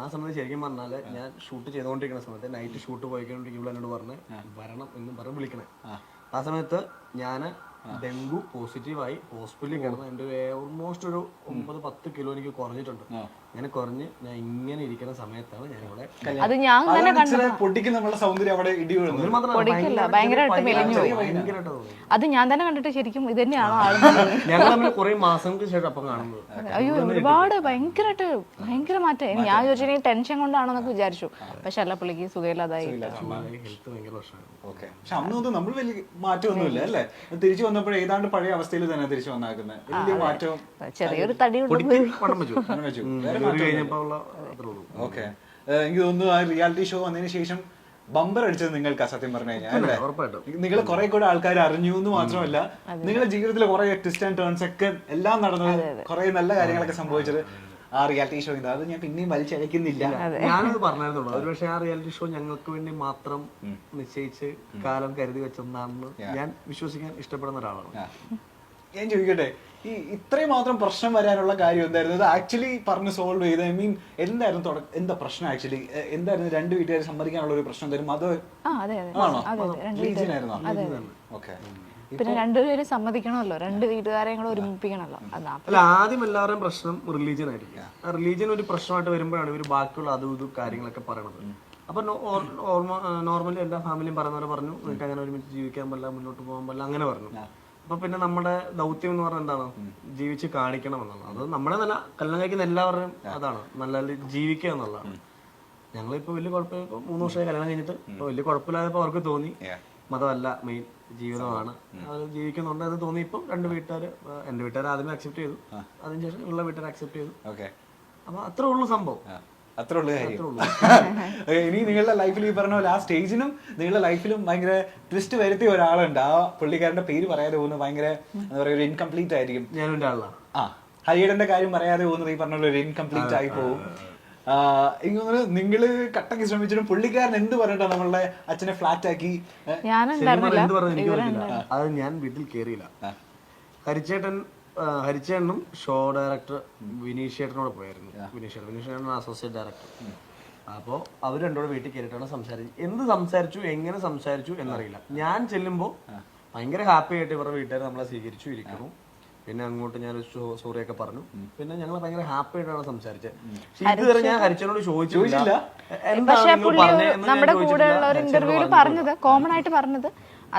ആ സമയത്ത് ശരിക്കും പറഞ്ഞാല് ഞാൻ ഷൂട്ട് ചെയ്തുകൊണ്ടിരിക്കുന്ന സമയത്ത് നൈറ്റ് ഷൂട്ട് പോയിക്കൊണ്ടിരിക്കുമ്പോൾ എന്നോട് പറഞ്ഞ് വരണം എന്നും പറഞ്ഞ് വിളിക്കണേ. ആ സമയത്ത് ഞാൻ ഡെങ്കു പോസിറ്റീവായി ഹോസ്പിറ്റലിൽ കിടന്നു. എൻ്റെ ഓൾമോസ്റ്റ് ഒരു 9-10 കിലോ എനിക്ക് കുറഞ്ഞിട്ടുണ്ട്. അങ്ങനെ കുറഞ്ഞ് ഞാൻ ഇങ്ങനെ ഇരിക്കുന്ന സമയത്താണ് ഞാനിവിടെ പൊട്ടിക്ക് നമ്മുടെ സൗന്ദര്യം അവിടെ ഇടി അത് ഞാൻ തന്നെ കണ്ടിട്ട് ശരിക്കും ഇത് തന്നെയാണോ ഞങ്ങൾ തമ്മിൽ കുറെ മാസങ്ങൾക്ക് ശേഷം അപ്പം കാണുന്നത്. അയ്യോ ഒരുപാട് ഭയങ്കര മാറ്റം. ഞാൻ ചോദിച്ചാൽ ടെൻഷൻ കൊണ്ടാണെന്നൊക്കെ വിചാരിച്ചു. പക്ഷെ അല്ല, പുള്ളിക്ക് സുഖമില്ലാതായി. ഹെൽത്ത് ഭയങ്കര പ്രശ്നമാണ്. പക്ഷെ അന്നൊന്നും നമ്മൾ വലിയ മാറ്റമൊന്നുമില്ല അല്ലേ? തിരിച്ചു വന്നപ്പോഴേ ഏതാണ്ട് പഴയ അവസ്ഥയിൽ തന്നെ തിരിച്ചു വന്നാക്കുന്നത്. വലിയ മാറ്റവും ചെറിയൊരു തടി. ഓക്കെ, എനിക്ക് തോന്നുന്നു ആ റിയാലിറ്റി ഷോ വന്നതിന് ശേഷം ബമ്പർ അടിച്ചത് നിങ്ങൾക്ക് സത്യം പറഞ്ഞു കഴിഞ്ഞാൽ അല്ലേ? നിങ്ങൾ കുറെ കൂടെ ആൾക്കാർ അറിഞ്ഞു എന്ന് മാത്രമല്ല, നിങ്ങളുടെ ജീവിതത്തിലെ കുറെ ട്വിസ്റ്റ് ആൻഡ് ടേൺസ് ഒക്കെ എല്ലാം നടന്നത്, കുറെ നല്ല കാര്യങ്ങളൊക്കെ സംഭവിച്ചത് ആ റിയാലിറ്റി ഷോ. അത് ഞാൻ പിന്നെയും വലിച്ചഴക്കുന്നില്ല. ഞാനത് പറഞ്ഞായിരുന്നുള്ളൂ. ഒരു പക്ഷേ ആ റിയാലിറ്റി ഷോ ഞങ്ങൾക്ക് വേണ്ടി മാത്രം നിശ്ചയിച്ച് കാലം കരുതി വെച്ചെന്നാണെന്ന് ഞാൻ വിശ്വസിക്കാൻ ഇഷ്ടപ്പെടുന്ന ഒരാളാണ്. ഞാൻ ചോദിക്കട്ടെ, ഈ ഇത്രയും മാത്രം പ്രശ്നം വരാനുള്ള കാര്യം എന്തായിരുന്നു? ഇത് ആക്ച്വലി പറഞ്ഞ് സോൾവ് ചെയ്ത് എന്തായിരുന്നു എന്താ പ്രശ്നം? ആക്ച്വലി എന്തായിരുന്നു? രണ്ട് വീട്ടുകാർ സമ്മതിക്കാനുള്ള ഒരു പ്രശ്നം തരും അത് ആണോ? ഓക്കെ, പിന്നെ രണ്ടുപേരും സമ്മതിക്കണമല്ലോ, രണ്ട് വീട്ടുകാരെയും കൂടെ ഒരുമിപ്പിക്കണമല്ലോ. അല്ല, ആദ്യം എല്ലാവരുടെയും പ്രശ്നം റിലീജിയൻ ആയിരിക്കും. ആ റിലീജിയൻ ഒരു പ്രശ്നമായിട്ട് വരുമ്പോഴാണ് ഇവർ ബാക്കിയുള്ള അതും ഇതും കാര്യങ്ങളൊക്കെ പറയണത്. അപ്പൊ നോർമലി എല്ലാ ഫാമിലിയും പറയുന്നവരെ പറഞ്ഞു, നിങ്ങൾക്ക് അങ്ങനെ ഒരുമിച്ച് ജീവിക്കാൻ പറ്റില്ല, മുന്നോട്ട് പോകാൻ പറ്റില്ല, അങ്ങനെ പറഞ്ഞു. അപ്പൊ പിന്നെ നമ്മുടെ ദൗത്യം എന്ന് പറഞ്ഞാൽ എന്താണ്? ജീവിച്ച് കാണിക്കണം എന്നുള്ളത്. അത് നമ്മുടെ നല്ല കല്യാണം കഴിക്കുന്ന എല്ലാവരുടെയും അതാണ്, നല്ല ജീവിക്കുക എന്നുള്ളതാണ്. ഞങ്ങളിപ്പോ വലിയ കുഴപ്പമില്ല. ഇപ്പൊ 3 വർഷമായി കല്യാണം കഴിഞ്ഞിട്ട് ഇപ്പൊ വലിയ കുഴപ്പമില്ലാതെ അവർക്ക് തോന്നി മതമല്ല മെയിൻ, ജീവിതമാണ്, അത് ജീവിക്കുന്നുണ്ട് അത് തോന്നി. ഇപ്പം രണ്ട് വീട്ടുകാർ, എന്റെ വീട്ടുകാർ ആദ്യമേ അക്സെപ്റ്റ് ചെയ്തു, അതിനുശേഷം ഉള്ള വീട്ടുകാർ അക്സെപ്റ്റ് ചെയ്തു. അപ്പൊ അത്രേ ഉള്ളൂ സംഭവം. അത്രേ ഉള്ളൂ കാര്യം. ഇനി നിങ്ങളുടെ ലൈഫിൽ ഈ പറഞ്ഞ പോലെ ആ സ്റ്റേജിനും നിങ്ങളുടെ ലൈഫിലും ഭയങ്കര ട്വിസ്റ്റ് വരുത്തിയ ഒരാളുണ്ട്. ആ പുള്ളിക്കാരന്റെ പേര് പറയാതെ പോകുന്നത് ഭയങ്കര എന്താ പറയുക, ഒരു ഇൻകംപ്ലീറ്റ് ആയിരിക്കും. ഞാനും ആളാണ്. ഹരിയേടന്റെ കാര്യം പറയാതെ പോകുന്നത് ഈ പറഞ്ഞ പോലെ ഒരു ഇൻകംപ്ലീറ്റ് ആയി പോകും. എനിക്ക് തോന്നുന്നു നിങ്ങള് കട്ടക്ക് ശ്രമിച്ചിട്ടും പുള്ളിക്കാരൻ എന്ത് പറഞ്ഞിട്ടാ നമ്മളുടെ അച്ഛനെ ഫ്ലാറ്റ് ആക്കി? എന്ത് പറഞ്ഞു എനിക്ക് പറ്റില്ല. അത് ഞാൻ വീട്ടിൽ കയറിയില്ല. ഹരിച്ചേട്ടനും ഷോ ഡയറക്ടർ വിനീഷേട്ടനോട് പോയായിരുന്നു. വിനീഷേട്ടൻ അസോസിയേറ്റ് ഡയറക്ടർ. അപ്പോൾ അവർ രണ്ടോടെ വീട്ടിൽ കയറിയിട്ടാണ് സംസാരിച്ചത്. എന്ത് സംസാരിച്ചു, എങ്ങനെ സംസാരിച്ചു എന്നറിയില്ല. ഞാൻ ചെല്ലുമ്പോൾ ഭയങ്കര ഹാപ്പി ആയിട്ട് ഇവരുടെ വീട്ടുകാർ നമ്മളെ സ്വീകരിച്ചു ഇരിക്കുന്നു. പിന്നെ അങ്ങോട്ട് ഞാൻ സോറിയൊക്കെ പറഞ്ഞു. പിന്നെ ഞങ്ങൾ ഭയങ്കര ഹാപ്പി ആയിട്ടാണ് സംസാരിച്ചത്. ഇതുവരെ ഞാൻ ഹരിച്ചനോട് ചോദിച്ചില്ല. പക്ഷെ പുള്ളി നമ്മുടെ കൂടെയുള്ള ഒരു ഇന്റർവ്യൂവിൽ പറഞ്ഞത്, കോമൺ ആയിട്ട് പറഞ്ഞത്,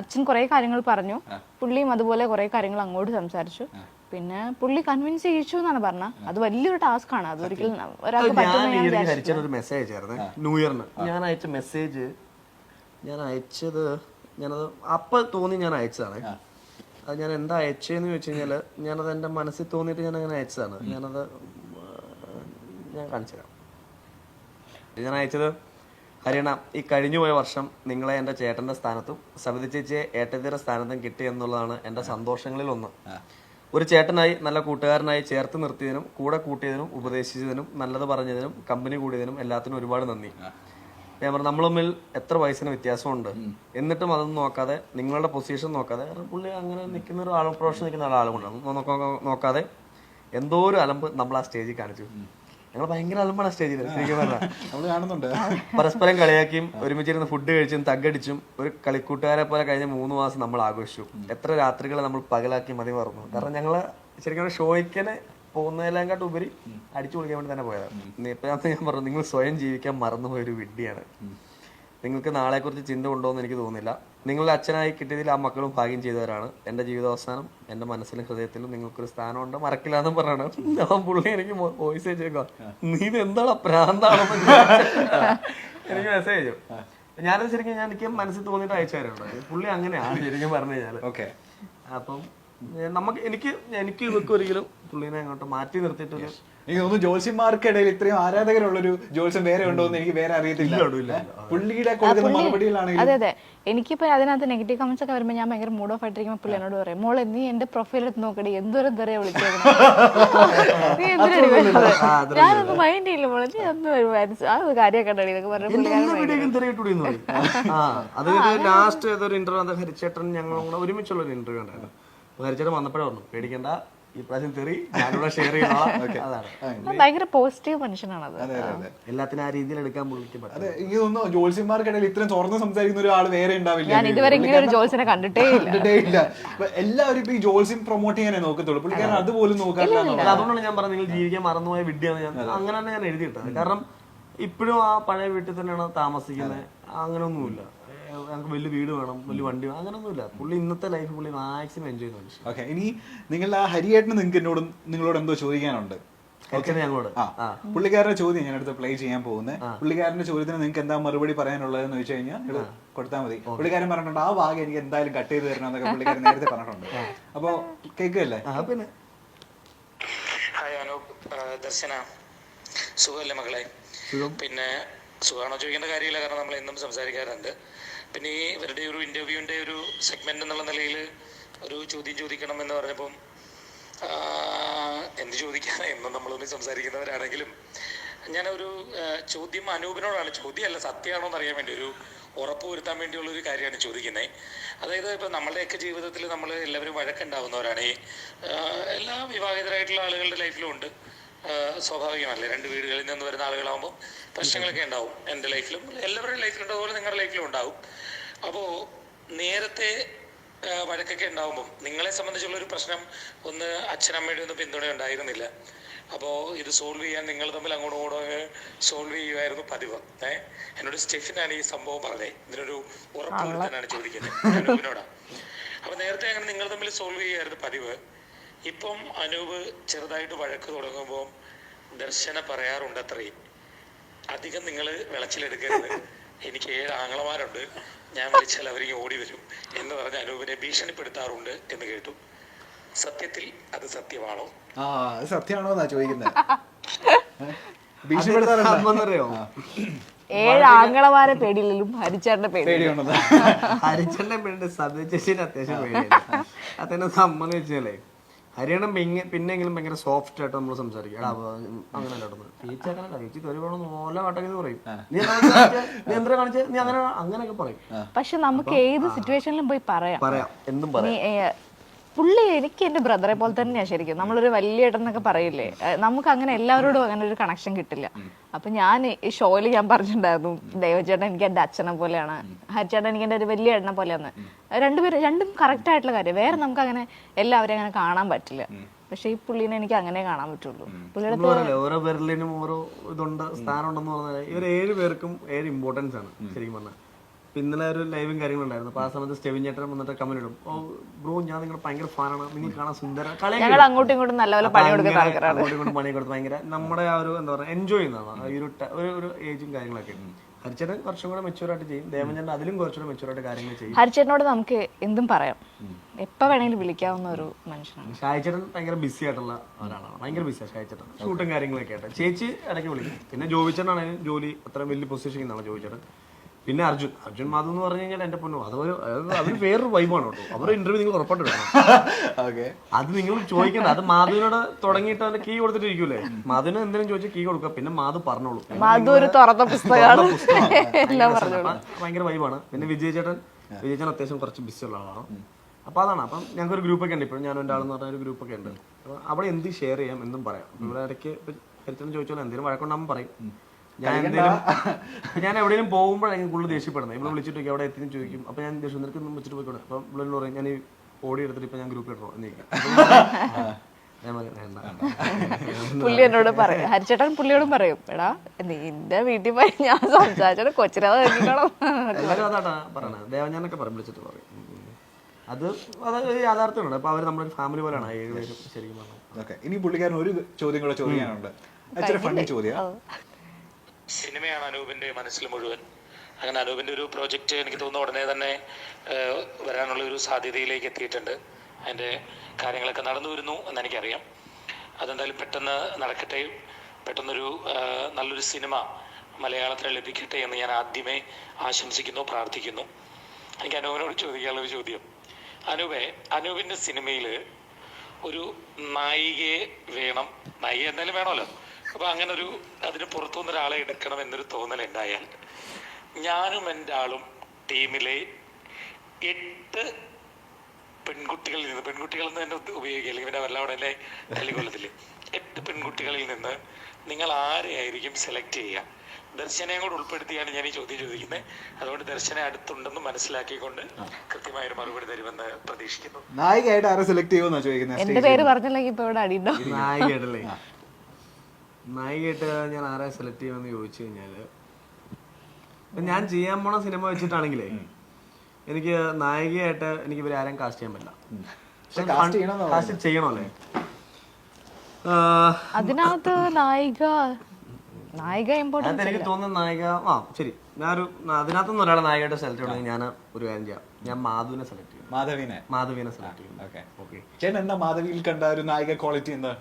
അച്ഛൻ കുറെ കാര്യങ്ങൾ പറഞ്ഞു, പുള്ളിയും അതുപോലെ കുറെ കാര്യങ്ങൾ അങ്ങോട്ട് സംസാരിച്ചു. പിന്നെ പുള്ളി കൺവിൻസ് ചെയ്യിച്ചു എന്നാണ് പറഞ്ഞത്. അത് വലിയൊരു ടാസ്ക് ആണ്. അത് ഒരിക്കലും ഒരാൾക്ക് ഹരിച്ചനൊരു മെസ്സേജ് ആയിരുന്നു ന്യൂ ഇയറിന്. ഞാൻ അയച്ച മെസ്സേജ് ഞാനത് അപ്പൊ തോന്നി ഞാൻ അയച്ചതാണ്. അത് ഞാൻ എന്താ അയച്ചതെന്ന് ചോദിച്ചു കഴിഞ്ഞാൽ, ഞാനത് എൻ്റെ മനസ്സിൽ തോന്നിയിട്ട് ഞാൻ അങ്ങനെ അയച്ചതാണ്. ഞാൻ കാണിച്ചു തരാം. ഞാൻ അയച്ചത്, ഹരിയണ, ഈ കഴിഞ്ഞുപോയ വർഷം നിങ്ങളെ എൻ്റെ ചേട്ടൻ്റെ സ്ഥാനത്തും സബിത ചേച്ചിയെ ഏട്ടത്തിയുടെ സ്ഥാനത്തും കിട്ടി എന്നുള്ളതാണ് എൻ്റെ സന്തോഷങ്ങളിൽ ഒന്ന്. ഒരു ചേട്ടനായി, നല്ല കൂട്ടുകാരനായി ചേർത്ത് നിർത്തിയതിനും കൂടെ കൂട്ടിയതിനും ഉപദേശിച്ചതിനും നല്ലത് പറഞ്ഞതിനും കമ്പനി കൂടിയതിനും എല്ലാത്തിനും ഒരുപാട് നന്ദി. ഞാൻ പറഞ്ഞു, നമ്മൾ തമ്മിൽ എത്ര വയസ്സിന് വ്യത്യാസമുണ്ട്, എന്നിട്ടും അതൊന്നും നോക്കാതെ, നിങ്ങളുടെ പൊസിഷൻ നോക്കാതെ, പുള്ളി അങ്ങനെ നിൽക്കുന്ന ഒരു ആളും പ്രൊഫഷൻ നിൽക്കുന്ന ആളുകൊണ്ടാണ് നോക്കാതെ എന്തോ ഒരു അലമ്പ് നമ്മൾ ആ സ്റ്റേജിൽ കാണിച്ചു. ഞങ്ങൾ ഭയങ്കര അലമ്പാണ് സ്റ്റേജിൽ. പരസ്പരം കളിയാക്കിയും ഒരുമിച്ചിരുന്ന് ഫുഡ് കഴിച്ചും തగ్గടിച്ചും ഒരു കളിക്കൂട്ടുകാരെ പോലെ കഴിഞ്ഞ 3 മാസം നമ്മൾ ആഘോഷിച്ചു. എത്ര രാത്രികളെ നമ്മൾ പകലാക്കി മതി മറന്നു. കാരണം ഞങ്ങള് ശരിക്കും ഷോയ്ക്കനെ പോകുന്നതിനെക്കാട്ട് ഉപരി അടിച്ചു പൊളിക്കാൻ വേണ്ടി തന്നെ പോയതാണ്. ഇപ്പൊ ഞാൻ പറഞ്ഞു, നിങ്ങൾ സ്വയം ജീവിക്കാൻ മറന്നുപോയൊരു വിഡ്ഢിയാണ്. നിങ്ങൾക്ക് നാളെക്കുറിച്ച് ചിന്ത ഉണ്ടോ എന്ന് എനിക്ക് തോന്നുന്നില്ല. നിങ്ങളുടെ അച്ഛനായി കിട്ടിയതിൽ ആ മക്കളും ഭാഗ്യം ചെയ്തവരാണ്. എൻ്റെ ജീവിതാവസാനം എൻ്റെ മനസ്സിലും ഹൃദയത്തിലും നിങ്ങൾക്കൊരു സ്ഥാനമുണ്ട്, മറക്കില്ല എന്നും പറയണം. ഞാൻ പുള്ളി എനിക്ക് വോയിസ് അയച്ചേക്കാം, നീ എന്താണോ പ്രാന്താണെന്ന് എനിക്ക് മെസ്സേജ് അയച്ചു. ഞാനത് ശരിക്കും എനിക്ക് മനസ്സിൽ തോന്നിയിട്ട് അയച്ചായിരുന്നു. പുള്ളി അങ്ങനെയാണ് ശരിക്കും പറഞ്ഞു കഴിഞ്ഞാൽ. അപ്പം എനിക്ക് ഇതൊക്കെ ഒരിക്കലും പുള്ളിനെ അങ്ങോട്ട് മാറ്റി നിർത്തിയിട്ടൊരു, എനിക്ക് തോന്നുന്നു ജോത്സ്യന്മാർക്കിടയിൽ ഇത്രയും ആരാധകരുള്ളൊരു ജോത്സ്യം വേറെ ഉണ്ടോ എന്ന് എനിക്ക് വേറെ അറിയത്തില്ല. പുള്ളിയുടെ മറുപടികളാണെങ്കിൽ അതെ അതെ, എനിക്കിപ്പോ അതിനകത്ത് നെഗറ്റീവ് കമന്റ്സ് ഒക്കെ വരുമ്പോൾ ഞാൻ ഭയങ്കര മൂഡ് ഓഫ് ആയിട്ടിരിക്കുമ്പോൾ പുള്ളി എന്നോട് പറയും, മോളെ നീ എന്റെ പ്രൊഫൈൽ എടുത്ത് നോക്കടി, എന്തൊരു തെറിയ വിളിച്ചത്, നീ എന്തിനാ ഞാനൊന്നും മൈൻഡ് ചെയ്യില്ല മോളെ, നീ ഒന്നും ആ കാര്യമൊക്കെ ഉണ്ടടി എന്നൊക്കെ പറഞ്ഞു. ലാസ്റ്റ് ഏതൊരു ഇന്റർവ്യൂ ഹരിച്ചേട്ടൻ ഞങ്ങളും കൂടെ ഒരുമിച്ചുള്ള ഒരു ഇന്റർവ്യൂ ഉണ്ടായിരുന്നു. ഹരിച്ചേട്ടൻ വന്നപ്പോഴേ പറഞ്ഞു, പേടിക്കണ്ട, ഈ പ്രാവശ്യം തെറി ഞാനിവിടെ ഷെയർ ചെയ്യണം. അതാണ് ഭയങ്കര പോസിറ്റീവ് മനുഷ്യനാണത്. എല്ലാത്തിനും ആ രീതിയിൽ എടുക്കാൻ പുള്ളിക്ക് പറ്റും. അതെ, എനിക്ക് തോന്നുന്നു ജോത്സ്യന്മാർക്കിടയിൽ ഇത്രയും തുറന്ന് സംസാരിക്കുന്ന ഒരാൾ വേറെ ഉണ്ടാവില്ല. ഞാൻ ഇതുവരെ ഇങ്ങനെ ഒരു ജോത്സ്യനെ കണ്ടിട്ടേ ഇല്ല. എല്ലാവരും ഇപ്പൊ ഈ ജോത്സ്യം പ്രൊമോട്ട് ചെയ്യാനേ നോക്കത്തുള്ളൂ. പുള്ളിക്കാരൻ അതുപോലും നോക്കാറില്ല. അതുകൊണ്ടാണ് ഞാൻ പറഞ്ഞത് നിങ്ങൾ ജീവിക്കാൻ മറന്നുപോയ വിദ്യയാണ് ഞാൻ അങ്ങനെയാണ് ഞാൻ എഴുതിയിട്ടത്. കാരണം ഇപ്പോഴും ആ പഴയ വീട്ടിൽ തന്നെയാണ് താമസിക്കുന്നത്. അങ്ങനെയൊന്നുമില്ല ഞങ്ങൾക്ക് വലിയ വീട് വേണം, വലിയ വണ്ടി വേണം, അങ്ങനെയൊന്നുമില്ല. പുള്ളി ഇന്നത്തെ ലൈഫ് പുള്ളി മാക്സിമം എൻജോയ് ചെയ്യുന്നുണ്ട്. ഓക്കെ, ഇനി നിങ്ങൾ ആ ഹരിയേട്ടന് നിങ്ങൾക്ക് നിങ്ങളോട് എന്തോ ചോദിക്കാനുണ്ട്. ഞങ്ങളോട് പുള്ളിക്കാരന്റെ ചോദ്യം ഞാൻ അടുത്ത് പ്ലേ ചെയ്യാൻ പോകുന്നത്. പുള്ളിക്കാരന്റെ ചോദ്യത്തിന് നിങ്ങൾക്ക് എന്താ മറുപടി പറയാനുള്ളതെന്ന് വെച്ച് കഴിഞ്ഞാൽ നിങ്ങൾ കൊടുത്താൽ മതി. പുള്ളിക്കാരൻ പറഞ്ഞിട്ടുണ്ട് ആ ഭാഗം എനിക്ക് എന്തായാലും കട്ട് ചെയ്ത് തരണം എന്നൊക്കെ പുള്ളിക്കാരൻ നേരത്തെ പറഞ്ഞിട്ടുണ്ട്. അപ്പൊ കേൾക്കല്ലേ? പിന്നെ ഹായ് അനൂപ്, ദർശന, സുഖമല്ലേ മകളെ? പിന്നെ സുഖമാണോ ചോദിക്കേണ്ട കാര്യമില്ല, കാരണം നമ്മൾ എന്നും സംസാരിക്കാറുണ്ട്. പിന്നെ ഈ ഇവരുടെ ഒരു ഇൻ്റർവ്യൂവിൻ്റെ ഒരു സെഗ്മെൻ്റ് എന്നുള്ള നിലയിൽ ഒരു ചോദ്യം ചോദിക്കണം എന്ന് പറഞ്ഞപ്പം എന്ത് ചോദിക്കാനാണ് എന്നും നമ്മളൊന്നും സംസാരിക്കുന്നവരാണെങ്കിലും ഞാനൊരു ചോദ്യം അനൂപിനോടാണ്. ചോദ്യമല്ല, സത്യമാണോ എന്നറിയാൻ വേണ്ടി ഒരു ഉറപ്പ് വരുത്താൻ വേണ്ടിയുള്ളൊരു കാര്യമാണ് ചോദിക്കുന്നത്. അതായത് ഇപ്പം നമ്മളുടെയൊക്കെ ജീവിതത്തിൽ നമ്മൾ എല്ലാവരും വഴക്കുണ്ടാവുന്നവരാണ്. എല്ലാ വിവാഹിതരായിട്ടുള്ള ആളുകളുടെ ലൈഫിലും ഉണ്ട്. സ്വാഭാവികമല്ലേ, രണ്ട് വീടുകളിൽ നിന്ന് വരുന്ന ആളുകളാകുമ്പോൾ പ്രശ്നങ്ങളൊക്കെ ഉണ്ടാവും. എൻ്റെ ലൈഫിലും എല്ലാവരുടെ ലൈഫിലും അതുപോലെ നിങ്ങളുടെ ലൈഫിലും ഉണ്ടാവും. അപ്പോൾ നേരത്തെ വഴക്കൊക്കെ ഉണ്ടാകുമ്പം നിങ്ങളെ സംബന്ധിച്ചുള്ളൊരു പ്രശ്നം ഒന്ന് അച്ഛനമ്മയുടെ ഒന്നും പിന്തുണ ഉണ്ടായിരുന്നില്ല. അപ്പോൾ ഇത് സോൾവ് ചെയ്യാൻ നിങ്ങൾ തമ്മിൽ അങ്ങോട്ടും ഇങ്ങോട്ടും സോൾവ് ചെയ്യുമായിരുന്നു പതിവ്. എന്നോട് സ്റ്റെഫിനാണ് ഈ സംഭവം പറഞ്ഞത്. ഇതിനൊരു ഉറപ്പ് വരുത്താനാണ് ചോദിക്കുന്നത് അനൂപിനോടാണ്. അപ്പോൾ നേരത്തെ അങ്ങനെ നിങ്ങൾ തമ്മിൽ സോൾവ് ചെയ്യുമായിരുന്നു പതിവ്. ഇപ്പം അനൂപ് ചെറുതായിട്ട് വഴക്ക് തുടങ്ങുമ്പോൾ ദർശന പറയാറുണ്ട് അത്രേ, അധികം നിങ്ങൾ വിളച്ചിലെടുക്കരുത്, എനിക്ക് 7 ആങ്ങളമാരുണ്ട്, ഞാൻ വിളിച്ചാൽ അവരിങ്ങ് ഓടി വരും എന്ന് പറഞ്ഞ് അനൂപിനെ ഭീഷണിപ്പെടുത്താറുണ്ട് എന്ന് കേട്ടു. സത്യത്തിൽ അത് സത്യമാണോ? സത്യമാണോ എന്നാ ചോദിക്കുന്നത്. 7 ആങ്ങളമാരെ പേടിയില്ലും ഹരിച്ചേട്ടന്റെ പേടിയുണ്ട്. ഹരിച്ചേട്ടന്റെ പേടി സദ്യ ചേച്ചിന് അത്യാവശ്യം പേടിയാണ്. അതെന്നെ സമ്മതിച്ചല്ലേ. ഹരിയാണം പിന്നെങ്കിലും ഭയങ്കര സോഫ്റ്റ് ആയിട്ട് നമ്മൾ സംസാരിക്കും. അങ്ങനെ ചേച്ചി അങ്ങനല്ല, ചേച്ചി ഒരുപാട് മോല കാട്ടൊക്കെ പറയും, നീ എന്താ കാണിച്ചത്, നീ അങ്ങനെ അങ്ങനെയൊക്കെ പറയും. പക്ഷെ നമുക്ക് ഏത് സിറ്റുവേഷനിലും പോയി പറയാം, എന്തും പറയാം. പുള്ളി എനിക്ക് എന്റെ ബ്രദറെ പോലെ തന്നെയാ. ശരിക്കും നമ്മളൊരു വലിയ ഏട്ടനൊക്കെ പറയില്ലേ, നമുക്ക് അങ്ങനെ എല്ലാവരോടും അങ്ങനെ ഒരു കണക്ഷൻ കിട്ടില്ല. അപ്പൊ ഞാൻ ഈ ഷോയിൽ ഞാൻ പറഞ്ഞിട്ടുണ്ടായിരുന്നു, ദേവചേട്ടൻ എനിക്ക് എന്റെ അച്ഛനെ പോലെയാണ്, ഹരിച്ചേട്ടൻ എനിക്ക് എന്റെ ഒരു വലിയ ഏട്ടനെ പോലെയാണ്. രണ്ടും കറക്റ്റ് ആയിട്ടുള്ള കാര്യം. വേറെ നമുക്ക് അങ്ങനെ എല്ലാവരെയും അങ്ങനെ കാണാൻ പറ്റില്ല. പക്ഷെ ഈ പുള്ളീനെ എനിക്ക് അങ്ങനെ കാണാൻ പറ്റുള്ളൂ. പുള്ളിയുടെ ഓരോ പേരിലും ഓരോ ഇതുണ്ട്, സ്ഥാനം ഉണ്ടെന്ന് പറഞ്ഞാൽ ഇവർ 7 പേർക്കും 7 ഇമ്പോർട്ടൻസ് ആണ് ശരിക്കും പറഞ്ഞാൽ. ഇന്നലെ ഒരു ലൈവും കാര്യങ്ങളുണ്ടായിരുന്നു. അപ്പൊ ആ സമയത്ത് സ്റ്റെവിൻ ചേട്ടൻ വന്നിട്ട് കമന്റ് ഇടും, ഓ ബ്രോ ഞാൻ നിങ്ങളുടെ ഭയങ്കര ഫാനാണ്, നിങ്ങൾ കാണാൻ സുന്ദര, ഞങ്ങൾ അങ്ങോട്ടും ഇങ്ങോട്ടും നല്ലപോലെ പണി കൊടുക്കുന്ന ആൾക്കാരാണ്. അങ്ങോട്ടും ഇങ്ങോട്ടും പണി കൊടുത്ത് ഭയങ്കര നമ്മുടെ ആ ഒരു എന്താ പറയുക എൻജോയ് ചെയ്യുന്നതാണ് ഒരു ഏജും കാര്യങ്ങളൊക്കെ. ഹരിച്ചേട്ടൻ കുറച്ചും കൂടെ മെച്ചൂറായിട്ട് ചെയ്യും, ദേവൻചേട്ടൻ അതിലും കുറച്ചുകൂടെ മെച്ചൂറായിട്ട് കാര്യങ്ങൾ ചെയ്യും. ഹരിച്ചേട്ടനോട് നമുക്ക് എന്തും പറയാം, എപ്പോ വേണമെങ്കിലും വിളിക്കാവുന്ന ഒരു മനുഷ്യനാണ്. ഷായിച്ചേട്ടൻ ഭയങ്കര ബിസി ആയിട്ടുള്ള ഒരാളാണ്, ഭയങ്കര ബിസിയാണ് ഷായിച്ചേട്ടൻ, ഷൂട്ടും കാര്യങ്ങളൊക്കെ ആയിട്ട്. ചേച്ചി ഇടയ്ക്ക് വിളിക്കും. പിന്നെ ജോബിച്ചേട്ടനാണെങ്കിൽ ജോലി അത്ര വലിയ പൊസിഷൻ എന്നാണ് ജോബിച്ചേട്ടൻ. പിന്നെ അർജുൻ മാധു എന്ന് പറഞ്ഞു കഴിഞ്ഞാൽ എന്റെ പൊന്നു, അതൊരു വേറൊരു വൈബാണ് കേട്ടോ. അവരുടെ ഇന്റർവ്യൂ നിങ്ങൾ ഉറപ്പായിട്ട് എടുക്കണം. അത് നിങ്ങൾ ചോദിക്കണ്ട, അത് മാധുവിനോട് തുടങ്ങിയിട്ട് അതിന്റെ കീ കൊടുത്തിട്ടിരിക്കൂലേ, മാധുവിന് എന്തെങ്കിലും ചോദിച്ചാൽ കീ കൊടുക്കുക, പിന്നെ മാധു പറഞ്ഞോളൂ. മാധു ഒരു തുറന്ന പുസ്തകമാണ്, ഭയങ്കര വൈബാണ്. പിന്നെ വിജയചേട്ടൻ അത്യാവശ്യം കുറച്ച് ബിസി ഉള്ള ആളാണ്. അപ്പൊ അതാണ്. അപ്പം ഞങ്ങൾക്ക് ഒരു ഗ്രൂപ്പൊക്കെ ഉണ്ട്, ഇപ്പോഴും ഞാനും ഒരാളെന്ന് പറഞ്ഞ ഒരു ഗ്രൂപ്പൊക്കെ ഉണ്ട്. അപ്പൊ അവിടെ എന്ത് ഷെയർ ചെയ്യാം എന്തും പറയാം. ഇവിടെ ഇടയ്ക്ക് ഹരിച്ചേട്ടൻ ചോദിച്ചാൽ എന്തെങ്കിലും വഴക്കുണ്ടാകുമ്പോൾ പറയും. ഞാൻ എവിടെയും പോകുമ്പോഴാണ് കൂടുതൽ ദേഷ്യപ്പെടുന്നത്. ഇവിടെ വിളിച്ചിട്ട് എവിടെ എത്തി ചോദിക്കും. അപ്പൊ ഞാൻ ദേഷ്യം നിനക്ക് വെച്ചിട്ട് പോയിക്കോട്ടെ. അപ്പൊ ഇവിടെ പറയും ഞാൻ ഈ ഓടി എടുത്തിട്ട് ഇപ്പൊ ഞാൻ ഗ്രൂപ്പ് ഇടണോ എന്നേക്കും. പുള്ളി എന്നോട് പറയും, ഹരിച്ചേട്ടൻ പുള്ളിയോടും പറയും, എടാ നിന്റെ വീട്ടിൽ പോയി ഞാൻ സംസാരിച്ചോടെ കൊച്ചിനെ എല്ലാവരും അതാട്ടാ പറയണത്. ദേവഞ്ഞാനൊക്കെ പറയും, വിളിച്ചിട്ട് പറയും. അത് യാഥാർത്ഥ്യമുണ്ട്. അപ്പൊ അവര് നമ്മുടെ ഫാമിലി പോലെയാണ് 7 പേരും ശരിക്കും പറഞ്ഞത്. ഇനി പുള്ളിക്കാരൻ ഒരു ചോദ്യം കൂടെ ചോദിക്കാനുണ്ട്. ഫണ്ണി ചോദ്യം. സിനിമയാണ് അനൂപിന്റെ മനസ്സിൽ മുഴുവൻ. അങ്ങനെ അനൂപിന്റെ ഒരു പ്രോജക്റ്റ് എനിക്ക് തോന്നുന്നു ഉടനെ തന്നെ വരാനുള്ള ഒരു സാധ്യതയിലേക്ക് എത്തിയിട്ടുണ്ട്. അതിൻ്റെ കാര്യങ്ങളൊക്കെ നടന്നു വരുന്നു എന്നെനിക്കറിയാം. അതെന്തായാലും പെട്ടെന്ന് നടക്കട്ടെ. പെട്ടെന്നൊരു നല്ലൊരു സിനിമ മലയാളത്തിൽ ലഭിക്കട്ടെ എന്ന് ഞാൻ ആദ്യമേ ആശംസിക്കുന്നു, പ്രാർത്ഥിക്കുന്നു. എനിക്ക് അനൂപിനോട് ചോദിക്കാനുള്ളൊരു ചോദ്യം, അനൂപിൻ്റെ സിനിമയിൽ ഒരു നായികയെ വേണം, നായിക എന്തായാലും വേണമല്ലോ. അപ്പോൾ അങ്ങനെ അതിന് പുറത്തുനിന്ന് ഒരാളെ എടുക്കണം എന്നൊരു തോന്നലുണ്ടായാൽ, ഞാനും എൻ്റെ ആളും ടീമിലെ 8 പെൺകുട്ടികളിൽ നിന്ന് തന്നെ ഉപയോഗിക്കുക, അല്ലെങ്കിൽ പിന്നെ വല്ലവിടെ തല്ലിക്കൊല്ലത്തില്ലേ, 8 പെൺകുട്ടികളിൽ നിന്ന് നിങ്ങൾ ആരെയായിരിക്കും സെലക്ട് ചെയ്യുക? ദർശനയും കൂടെ ഉൾപ്പെടുത്തിയാണ് ഞാൻ ഈ ചോദ്യം ചോദിക്കുന്നത്. അതുകൊണ്ട് ദർശന അടുത്തുണ്ടെന്ന് മനസ്സിലാക്കിക്കൊണ്ട് കൃത്യമായൊരു മറുപടി തരുമെന്ന് പ്രതീക്ഷിക്കുന്നു. നായികയായിട്ട് ആരെ സെലക്ട് ചെയ്യുമെന്നാ ചോദിക്കുന്നത്? എന്റെ പേര് പറഞ്ഞില്ലെങ്കിൽ ഇപ്പൊ ഇവിടെ അടിയുണ്ടോ? നായികയായിട്ടല്ലേ? നായികയായിട്ട് ഞാൻ ആരെ സെലക്ട് ചെയ്യുമെന്ന് ചോദിച്ചു കഴിഞ്ഞാല്, ഇപ്പൊ ഞാൻ ചെയ്യാൻ പോണ സിനിമ വെച്ചിട്ടാണെങ്കിലേ എനിക്ക് നായികയായിട്ട് എനിക്ക് ഇവരെ ആരെയും കാസ്റ്റ് ചെയ്യാൻ പറ്റില്ല. കാസ്റ്റ് ചെയ്യണമല്ലേ? അതിനകത്ത് നായിക ഇമ്പോർട്ടൻസ് എനിക്ക് തോന്നുന്ന നായിക ശരി, ഞാനൊരു അതിനകത്തുനിന്ന് ഒരാളെ നായികയായിട്ട് സെലക്ട് ചെയ്യണമെങ്കിൽ ഞാൻ ഒരു കാര്യം ചെയ്യാം, ഞാൻ മാധുവിനെ സെലക്ട് ചെയ്യും. മാധവിനെ സെലക്ട് ചെയ്യും. ചേട്ടൻ എന്താ മാധവിയിൽ കണ്ട ഒരു നായിക ക്വാളിറ്റി എന്താ?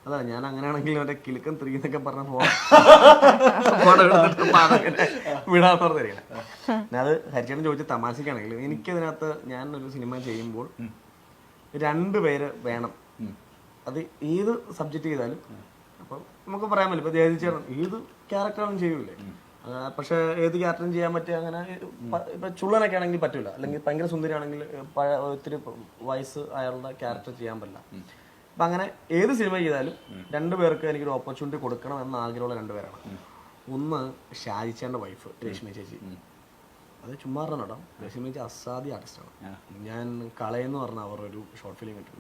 അതാ ഞാൻ അങ്ങനെയാണെങ്കിൽ മറ്റേ കിലുക്കം ത്രീന്നൊക്കെ പറഞ്ഞ വിടാന്ന് പറഞ്ഞിരിക്കണം. ഞാൻ അത് ഹരിച്ചേട്ടൻ ചോദിച്ച തമാശക്കാണെങ്കിൽ എനിക്കതിനകത്ത് ഞാൻ ഒരു സിനിമ ചെയ്യുമ്പോൾ 2 പേര് വേണം. അത് ഏത് സബ്ജക്ട് ചെയ്താലും അപ്പം നമുക്ക് പറയാൻ പറ്റില്ല. ഇപ്പൊ ജയതിച്ചേട്ടൻ ഏത് ക്യാരക്ടറാണ് ചെയ്യൂലേ, പക്ഷെ ഏത് ക്യാരക്ടറും ചെയ്യാൻ പറ്റിയ അങ്ങനെ ഇപ്പൊ ചുള്ളനൊക്കെ ആണെങ്കിൽ പറ്റൂല, അല്ലെങ്കിൽ ഭയങ്കര സുന്ദരിയാണെങ്കിൽ ഒത്തിരി വയസ്സ് അയാളുടെ ക്യാരക്ടർ ചെയ്യാൻ പറ്റില്ല. അപ്പൊ അങ്ങനെ ഏത് സിനിമ ചെയ്താലും 2 പേർക്ക് എനിക്കൊരു ഓപ്പർച്യൂണിറ്റി കൊടുക്കണം എന്ന ആഗ്രഹമുള്ള 2 പേരാണ്. ഒന്ന് ഷാജിച്ചേന്റെ വൈഫ് രശ്മി ചേച്ചി, അത് ചുമ്മാ നടം. രശ്മി ചേച്ചി അസാധ്യ ആർട്ടിസ്റ്റാണ്. ഞാൻ കളയെന്ന് പറഞ്ഞ അവർ ഒരു ഷോർട്ട് ഫിലിം കിട്ടും,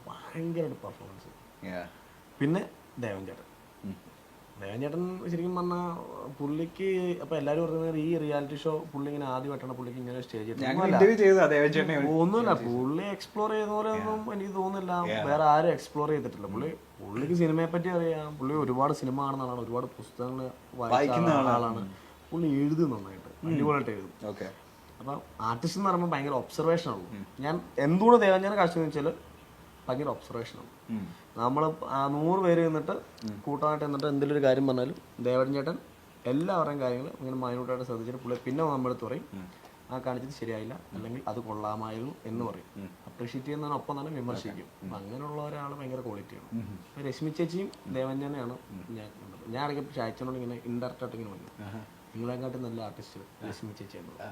ഭയങ്കര പെർഫോമൻസ്. പിന്നെ ദേവൻ ചേട്ടൻ ശരിക്കും പറഞ്ഞാൽ പുള്ളിക്ക് അപ്പൊ എല്ലാരും പറയുന്നത് ഈ റിയാലിറ്റി ഷോ പുള്ളി ഇങ്ങനെ ആദ്യമായിട്ടാണ് പുള്ളിക്ക് ഇങ്ങനെ സ്റ്റേജ് ഒന്നുമില്ല. പുള്ളി എക്സ്പ്ലോർ ചെയ്ത പോലെ ഒന്നും എനിക്ക് തോന്നുന്നില്ല വേറെ ആരും എക്സ്പ്ലോർ ചെയ്തിട്ടില്ല. പുള്ളിക്ക് സിനിമയെ പറ്റി അറിയാം, പുള്ളി ഒരുപാട് സിനിമ കാണുന്ന ആളാണ്, ഒരുപാട് പുസ്തകങ്ങൾ വായിക്കുന്ന ആളാണ്. പുള്ളി എഴുതും നന്നായിട്ട്, അടിപൊളിയായിട്ട് എഴുതും. അപ്പൊ ആർട്ടിസ്റ്റ് എന്ന് പറയുമ്പോൾ ഭയങ്കര ഒബ്സർവേഷൻ ആണല്ലോ. ഞാൻ എന്തുകൊണ്ട് ദേവൻ കാഴ്ച വെച്ചാൽ ഭയങ്കര ഒബ്സർവേഷനാണ്. നമ്മൾ 100 പേര് നിന്നിട്ട് കൂട്ടമായിട്ട് എന്നിട്ട് എന്തെങ്കിലും ഒരു കാര്യം പറഞ്ഞാലും ദേവൻ ചേട്ടൻ എല്ലാവരുടെയും കാര്യങ്ങൾ ഇങ്ങനെ മൈന്യൂട്ടായിട്ട് ശ്രദ്ധിച്ചിട്ട് പുള്ളി പിന്നെ നമ്മളെടുത്ത് പറയും ആ കാണിച്ചത് ശരിയായില്ല, അല്ലെങ്കിൽ അത് കൊള്ളാമായിരുന്നു എന്ന് പറയും. അപ്രീഷിയേറ്റ് ചെയ്യുന്നതിനൊപ്പം തന്നെ വിമർശിക്കും. അങ്ങനെയുള്ള ഒരാൾ ഭയങ്കര ക്വാളിറ്റിയാണ്. രശ്മി ചേച്ചിയും ദേവൻ ചേട്ടനെയാണ് ഞാൻ ഇടയ്ക്ക് ചായച്ചനോട് ഇങ്ങനെ ഇൻഡയറക്റ്റ് ആയിട്ട് ഇങ്ങനെ വന്നു, നിങ്ങളെക്കാട്ടും നല്ല ആർട്ടിസ്റ്റ് രശ്മി ചേച്ചിയാണ്.